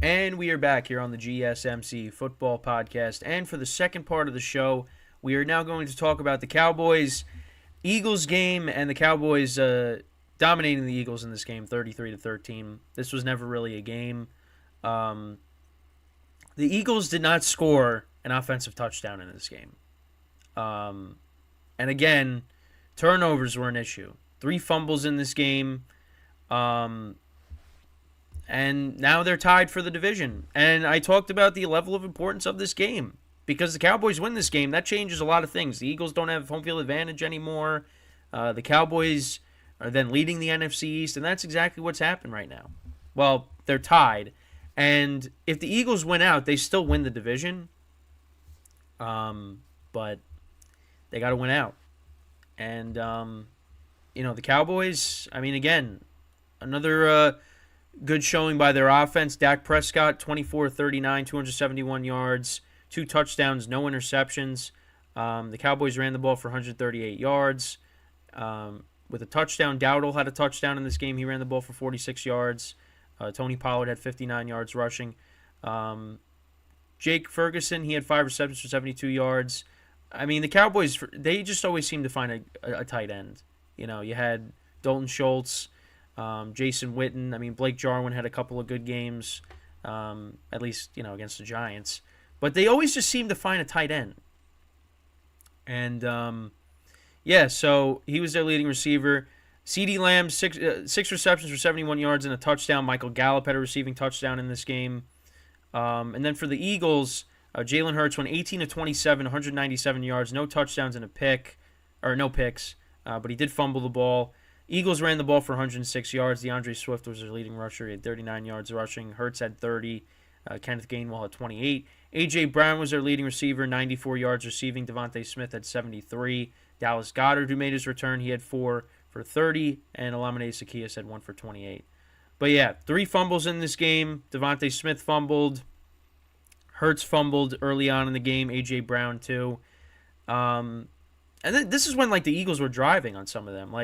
And we are back here on the GSMC Football Podcast. And for the second part of the show, we are now going to talk about the Cowboys Eagles game and the Cowboys dominating the Eagles in this game 33-13. This was never really a game. The Eagles did not score an offensive touchdown in this game. And again, turnovers were an issue. 3 fumbles in this game. And now they're tied for the division. And I talked about the level of importance of this game. Because the Cowboys win this game, that changes a lot of things. The Eagles don't have home field advantage anymore. The Cowboys are then leading the NFC East, and that's exactly what's happened right now. Well, they're tied. And if the Eagles win out, they still win the division. But they got to win out. And, the Cowboys, again, another good showing by their offense. Dak Prescott, 24-39, 271 yards, 2 touchdowns, no interceptions. The Cowboys ran the ball for 138 yards. With a touchdown, Dowdle had a touchdown in this game. He ran the ball for 46 yards. Tony Pollard had 59 yards rushing. Jake Ferguson, he had 5 receptions for 72 yards. The Cowboys, they just always seem to find a tight end. You had Dalton Schultz, Jason Witten. Blake Jarwin had a couple of good games, at least, against the Giants. But they always just seem to find a tight end. And, so he was their leading receiver. CeeDee Lamb, six receptions for 71 yards and a touchdown. Michael Gallup had a receiving touchdown in this game. And then for the Eagles, Jalen Hurts went 18 of 27, 197 yards, no touchdowns and no picks, but he did fumble the ball. Eagles ran the ball for 106 yards. DeAndre Swift was their leading rusher. He had 39 yards rushing. Hurts had 30. Kenneth Gainwell had 28. A.J. Brown was their leading receiver, 94 yards receiving. Devontae Smith had 73. Dallas Goedert, who made his return, he had 4 for 30. And Olamide Zaccheaus had 1 for 28. But yeah, 3 fumbles in this game. Devontae Smith fumbled. Hurts fumbled early on in the game. A.J. Brown too. And then this is when the Eagles were driving on some of them.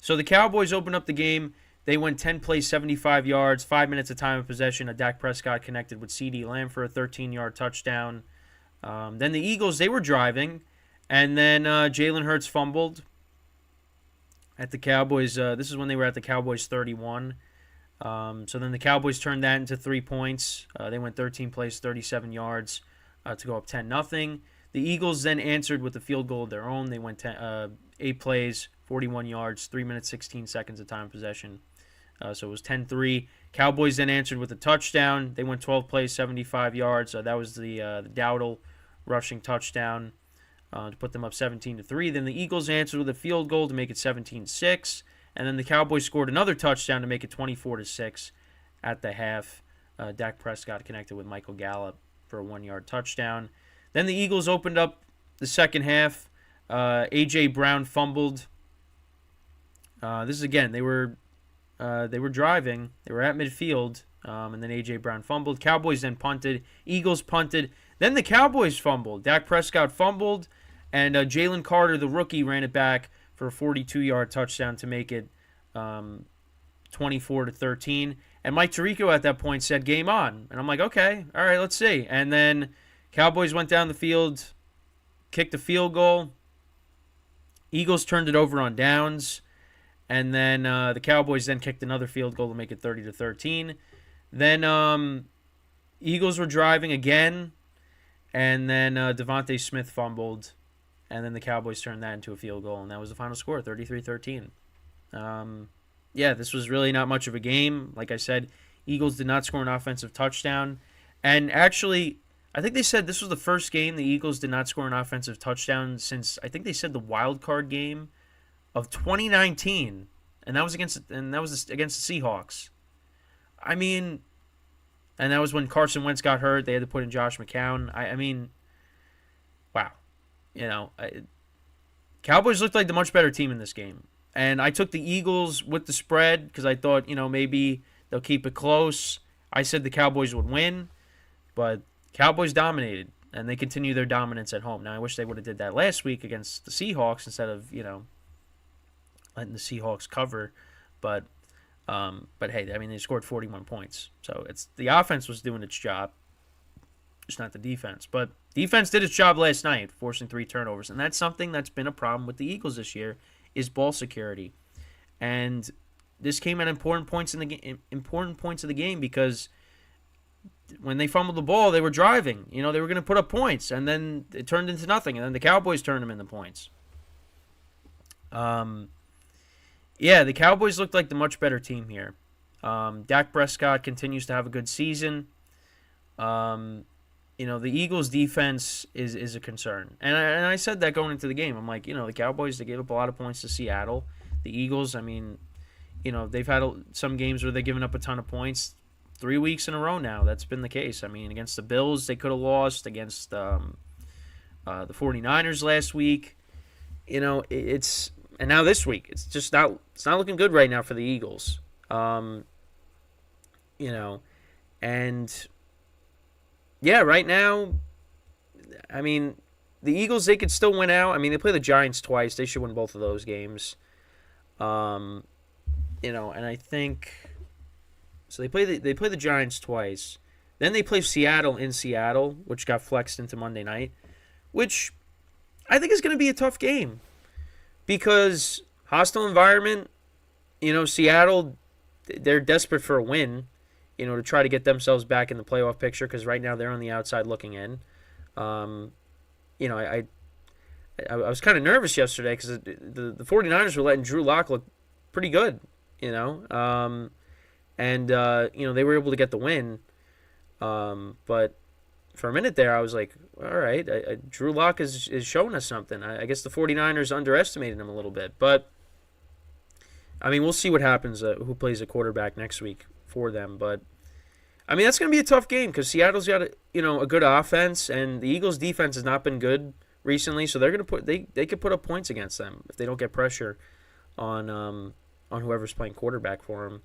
So the Cowboys opened up the game. They went 10 plays, 75 yards, 5 minutes of time of possession. Dak Prescott connected with CeeDee Lamb for a 13-yard touchdown. Then the Eagles, they were driving. And then Jalen Hurts fumbled at the Cowboys. This is when they were at the Cowboys 31. So then the Cowboys turned that into 3 points. They went 13 plays, 37 yards to go up 10-0. The Eagles then answered with a field goal of their own. They went 8 plays, 41 yards, 3 minutes, 16 seconds of time of possession. So it was 10-3. Cowboys then answered with a touchdown. They went 12 plays, 75 yards. That was the Dowdle rushing touchdown to put them up 17-3. Then the Eagles answered with a field goal to make it 17-6. And then the Cowboys scored another touchdown to make it 24-6 at the half. Dak Prescott connected with Michael Gallup for a 1-yard touchdown. Then the Eagles opened up the second half. A.J. Brown fumbled. This is again, they were driving. They were at midfield, and then A.J. Brown fumbled. Cowboys then punted. Eagles punted. Then the Cowboys fumbled. Dak Prescott fumbled, and Jalen Carter, the rookie, ran it back for a 42-yard touchdown to make it 24-13. And Mike Tirico at that point said, "Game on." And I'm like, okay, all right, let's see. And then Cowboys went down the field, kicked a field goal. Eagles turned it over on downs. And then the Cowboys then kicked another field goal to make it 30-13. Then Eagles were driving again. And then Devontae Smith fumbled. And then the Cowboys turned that into a field goal. And that was the final score, 33-13. This was really not much of a game. Like I said, Eagles did not score an offensive touchdown. And actually, I think they said this was the first game the Eagles did not score an offensive touchdown since, I think they said, the wild card game of 2019, and that was against the Seahawks. And that was when Carson Wentz got hurt. They had to put in Josh McCown. Wow. Cowboys looked like the much better team in this game. And I took the Eagles with the spread because I thought, maybe they'll keep it close. I said the Cowboys would win, but Cowboys dominated, and they continue their dominance at home. Now, I wish they would have did that last week against the Seahawks instead of, letting the Seahawks cover. But But hey, I mean, they scored 41 points. So it's the offense was doing its job, just not the defense. But defense did its job last night, forcing 3 turnovers. And that's something that's been a problem with the Eagles this year is ball security. And this came at important points of the game because when they fumbled the ball, they were driving. They were going to put up points, and then it turned into nothing. And then the Cowboys turned them into points. Yeah, the Cowboys looked like the much better team here. Dak Prescott continues to have a good season. The Eagles' defense is a concern. And I said that going into the game. I'm like, the Cowboys, they gave up a lot of points to Seattle. The Eagles, I mean, they've had some games where they've given up a ton of points. 3 weeks in a row now, that's been the case. I mean, against the Bills, they could have lost. Against the 49ers last week. And now this week, it's not looking good right now for the Eagles. And yeah, right now, I mean, the Eagles, they could still win out. I mean, they play the Giants twice. They should win both of those games. And I think so. They play the Giants twice. Then they play Seattle in Seattle, which got flexed into Monday night, which I think is going to be a tough game. Because hostile environment, Seattle, they're desperate for a win, to try to get themselves back in the playoff picture because right now they're on the outside looking in. I was kind of nervous yesterday because the 49ers were letting Drew Lock look pretty good, and they were able to get the win. But for a minute there, I was like, all right, Drew Lock is showing us something. I guess the 49ers underestimated him a little bit. But, I mean, we'll see what happens, who plays a quarterback next week for them. But, I mean, that's going to be a tough game because Seattle's got a good offense, and the Eagles' defense has not been good recently. So they're going to they could put up points against them if they don't get pressure on whoever's playing quarterback for them.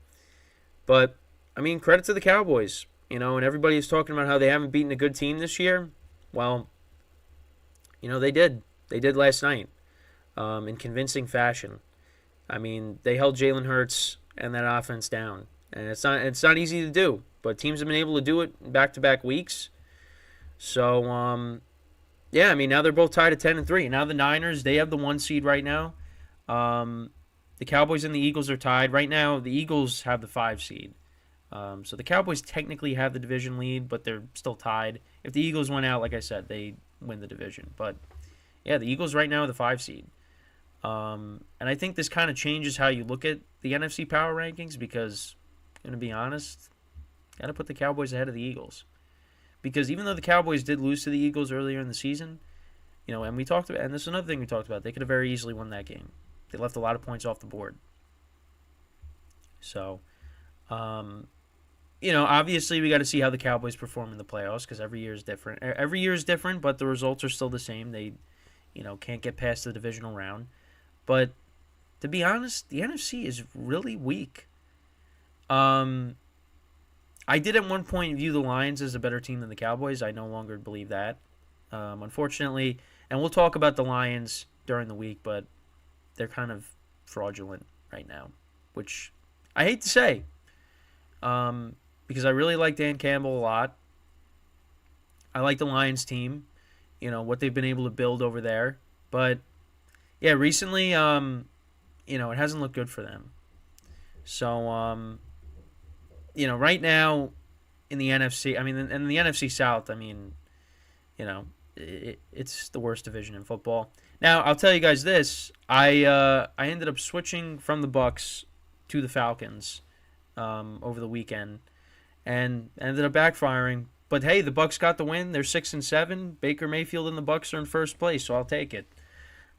But, I mean, credit to the Cowboys. And everybody is talking about how they haven't beaten a good team this year. Well, they did. They did last night in convincing fashion. I mean, they held Jalen Hurts and that offense down. And it's not easy to do. But teams have been able to do it back-to-back weeks. So, yeah, I mean, now they're both tied at 10-3. Now the Niners, they have the 1 seed right now. The Cowboys and the Eagles are tied. Right now, the Eagles have the 5 seed. So the Cowboys technically have the division lead, but they're still tied. If the Eagles win out, like I said, they win the division. But, yeah, the Eagles right now are the 5 seed. And I think this kind of changes how you look at the NFC power rankings because, I'm going to be honest, got to put the Cowboys ahead of the Eagles. Because even though the Cowboys did lose to the Eagles earlier in the season, and we talked about, and this is another thing we talked about, they could have very easily won that game. They left a lot of points off the board. So, obviously we got to see how the Cowboys perform in the playoffs because every year is different. Every year is different, but the results are still the same. They, can't get past the divisional round. But to be honest, the NFC is really weak. I did at one point view the Lions as a better team than the Cowboys. I no longer believe that. Unfortunately, and we'll talk about the Lions during the week, but they're kind of fraudulent right now, which I hate to say. Because I really like Dan Campbell a lot. I like the Lions team, what they've been able to build over there. But, yeah, recently, it hasn't looked good for them. So, right now in the NFC, in the NFC South, it's the worst division in football. Now, I'll tell you guys this. I ended up switching from the Bucs to the Falcons over the weekend and ended up backfiring. But hey, the Bucs got the win. They're 6-7. Baker Mayfield and the Bucs are in first place, so I'll take it.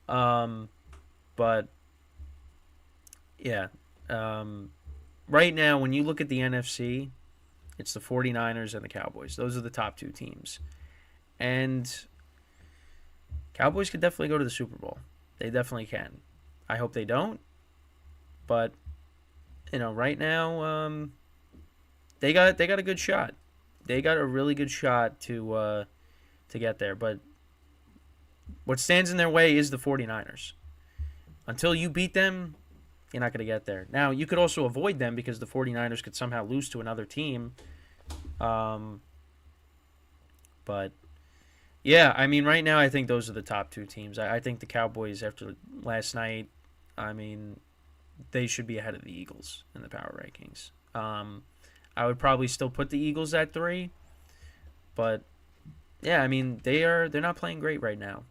But yeah, right now when you look at the NFC, it's the 49ers and the Cowboys. Those are the top 2 teams. And Cowboys could definitely go to the Super Bowl. They definitely can. I hope they don't. But right now, they got a good shot. They got a really good shot to get there. But what stands in their way is the 49ers. Until you beat them, You're not going to get there. Now, you could also avoid them because the 49ers could somehow lose to another team. Um, but, yeah, I mean, right now I think those are the top two teams. I think the Cowboys, after last night, I mean, they should be ahead of the Eagles in the power rankings. I would probably still put the Eagles at 3, but yeah, I mean they're not playing great right now,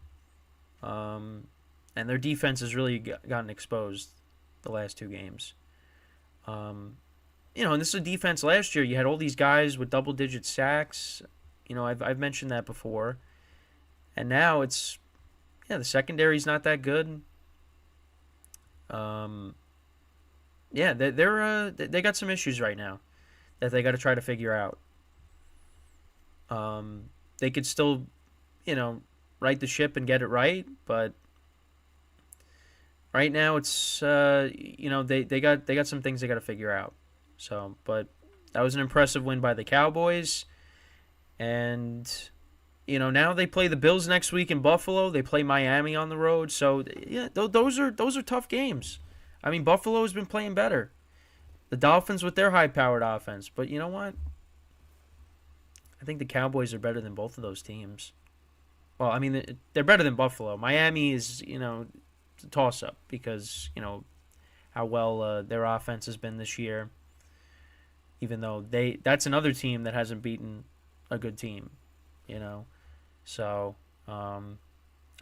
and their defense has really gotten exposed the last 2 games. And this is a defense last year. You had all these guys with double-digit sacks. I've mentioned that before, and now it's the secondary's not that good. Yeah, they got some issues right now that they got to try to figure out. They could still, right the ship and get it right, but right now it's they got some things they got to figure out. So, but that was an impressive win by the Cowboys, and now they play the Bills next week in Buffalo. They play Miami on the road. So yeah, those are tough games. I mean, Buffalo has been playing better. The Dolphins with their high-powered offense, but you know what? I think the Cowboys are better than both of those teams. Well, I mean, they're better than Buffalo. Miami is, a toss-up because, how well their offense has been this year. Even though that's another team that hasn't beaten a good team, So, I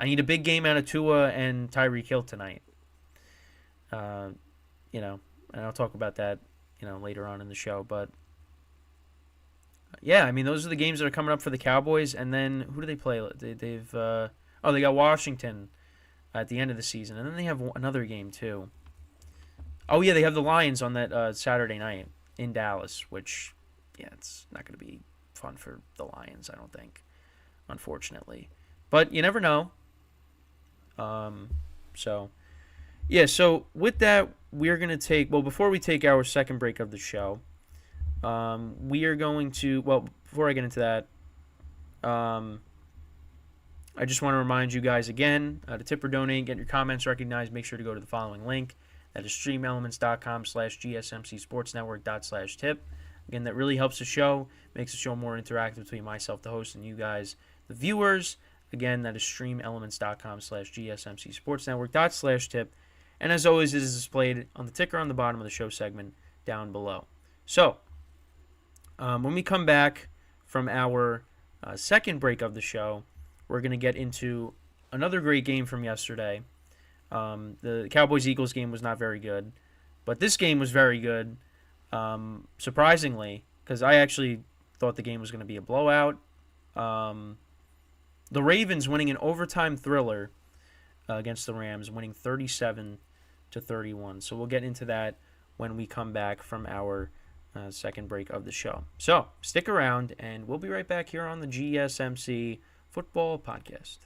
need a big game out of Tua and Tyreek Hill tonight. And I'll talk about that, later on in the show. But yeah, I mean, those are the games that are coming up for the Cowboys. And then who do they play? They got Washington at the end of the season, and then they have another game too. Oh yeah, they have the Lions on that Saturday night in Dallas, which it's not going to be fun for the Lions, I don't think, unfortunately. But you never know. So with that, we're going to take, before we take our second break of the show, we are going to, before I get into that, I just want to remind you guys again, to tip or donate, get your comments recognized, make sure to go to the following link. That is streamelements.com/gsmcsportsnetwork./tip. Again, that really helps the show, makes the show more interactive between myself, the host, and you guys, the viewers. Again, that is streamelements.com/gsmcsportsnetwork./tip. And as always, it is displayed on the ticker on the bottom of the show segment down below. So, when we come back from our second break of the show, we're going to get into another great game from yesterday. The Cowboys-Eagles game was not very good, but this game was very good, surprisingly, because I actually thought the game was going to be a blowout. The Ravens winning an overtime thriller against the Rams, winning 37-31. So we'll get into that when we come back from our second break of the show. So stick around, and we'll be right back here on the GSMC Football Podcast.